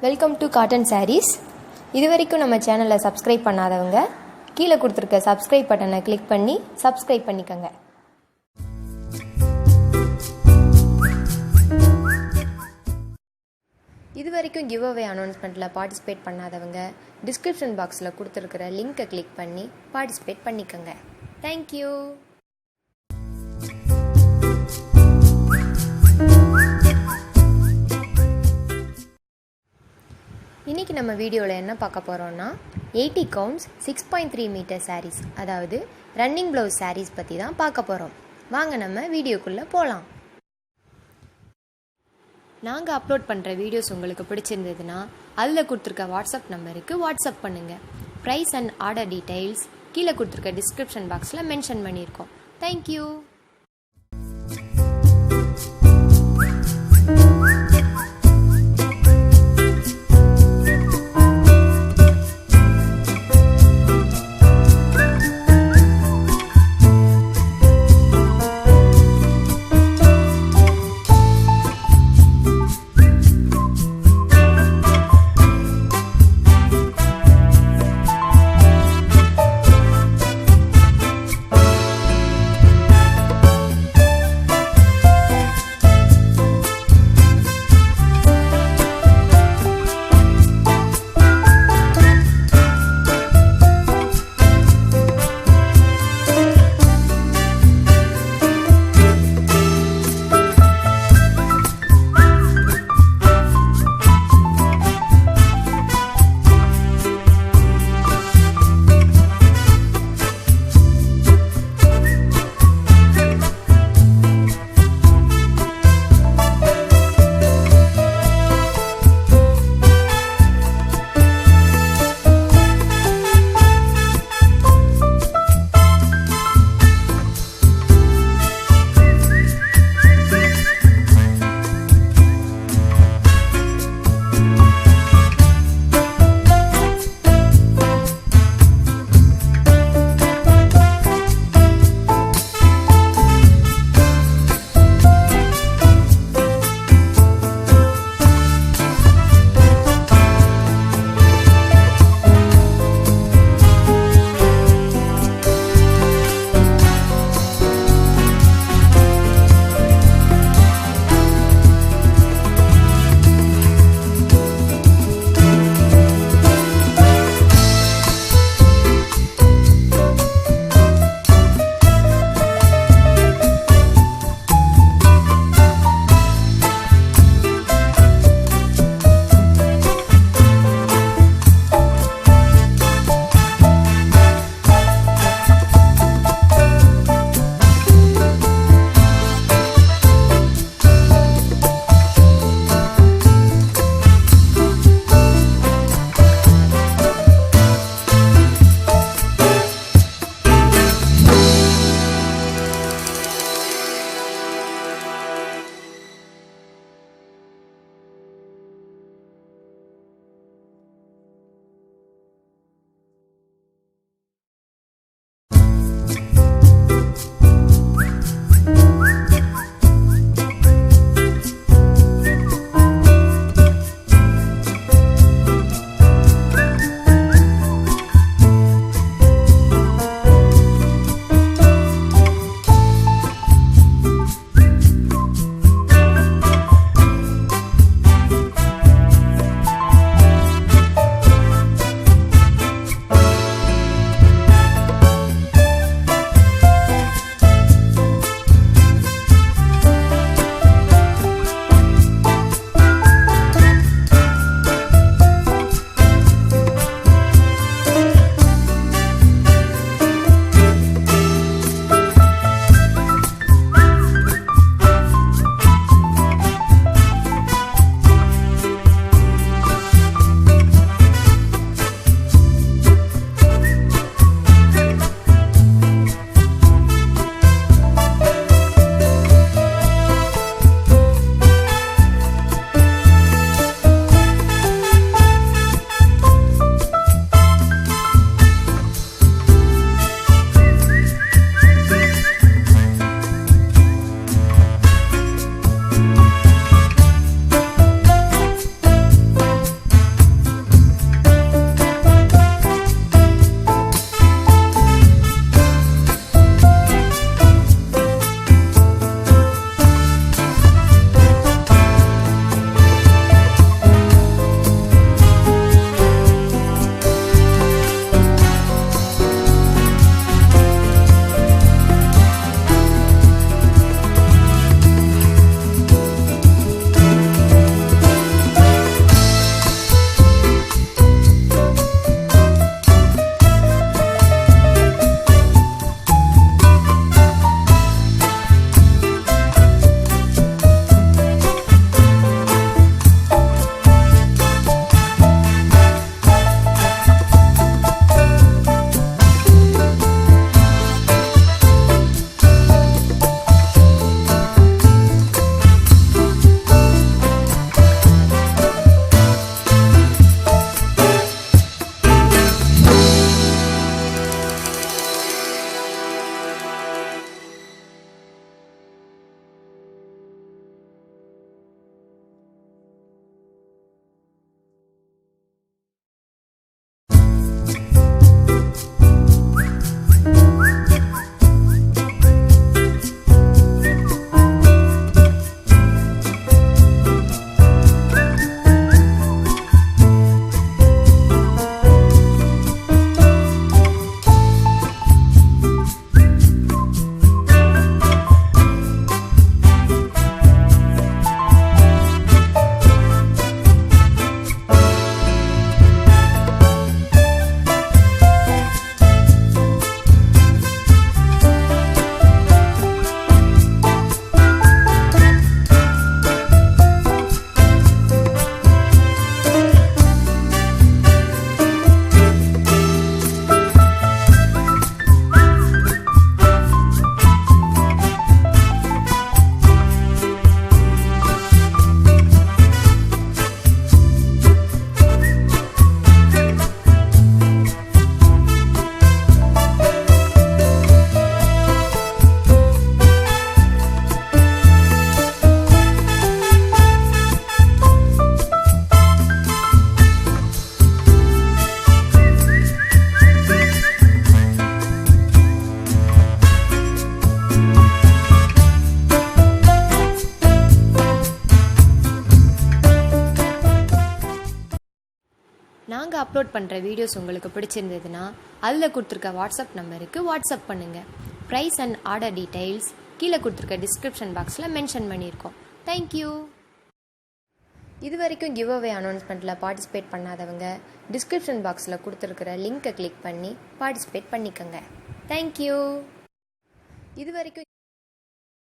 Welcome to cotton saris. இது வரைக்கும் நம்ம சேனலை சப்ஸ்கிரைப் பண்ணாதவங்க கீழே கொடுத்துருக்க சப்ஸ்கிரைப் பட்டனை கிளிக் பண்ணி சப்ஸ்கிரைப் பண்ணிக்கோங்க. இது வரைக்கும் கிவ் அவே அனௌன்ஸ்மெண்ட்டில் பார்ட்டிசிபேட் பண்ணாதவங்க டிஸ்கிரிப்ஷன் பாக்ஸில் கொடுத்துருக்கிற லிங்க்கை கிளிக் பண்ணி பார்ட்டிசிபேட் பண்ணிக்கோங்க. தேங்க்யூ. இன்றைக்கி நம்ம வீடியோவில் என்ன பார்க்க போகிறோன்னா 80 கவுண்ட்ஸ் 6.3 மீட்டர் சாரீஸ், அதாவது ரன்னிங் ப்ளவுஸ் சாரீஸ் பற்றி தான் பார்க்க போகிறோம். வாங்க நம்ம வீடியோக்குள்ளே போகலாம். நாங்கள் அப்லோட் பண்ணுற வீடியோஸ் உங்களுக்கு பிடிச்சிருந்ததுன்னா அதில் கொடுத்துருக்க வாட்ஸ்அப் நம்பருக்கு வாட்ஸ்அப் பண்ணுங்கள். ப்ரைஸ் அண்ட் ஆர்டர் டீட்டெயில்ஸ் கீழே கொடுத்துருக்க டிஸ்கிரிப்ஷன் பாக்ஸில் மென்ஷன் பண்ணியிருக்கோம். தேங்க்யூ. நாங்கள் அப்லோட் பண்ணுற வீடியோஸ் உங்களுக்கு பிடிச்சிருந்ததுன்னா அதில் கொடுத்துருக்க வாட்ஸ்அப் நம்பருக்கு வாட்ஸ்அப் பண்ணுங்கள். ப்ரைஸ் அண்ட் ஆர்டர் டீட்டெயில்ஸ் கீழே கொடுத்துருக்க டிஸ்கிரிப்ஷன் பாக்ஸில் மென்ஷன் பண்ணியிருக்கோம். தேங்க்யூ. இது வரைக்கும் கிவ் அவே அனௌன்ஸ்மெண்ட்டில் பார்ட்டிசிபேட் பண்ணாதவங்க டிஸ்கிரிப்ஷன் பாக்ஸில் கொடுத்துருக்கிற லிங்க்கை கிளிக் பண்ணி பார்ட்டிசிபேட் பண்ணிக்கோங்க. தேங்க்யூ. இது வரைக்கும்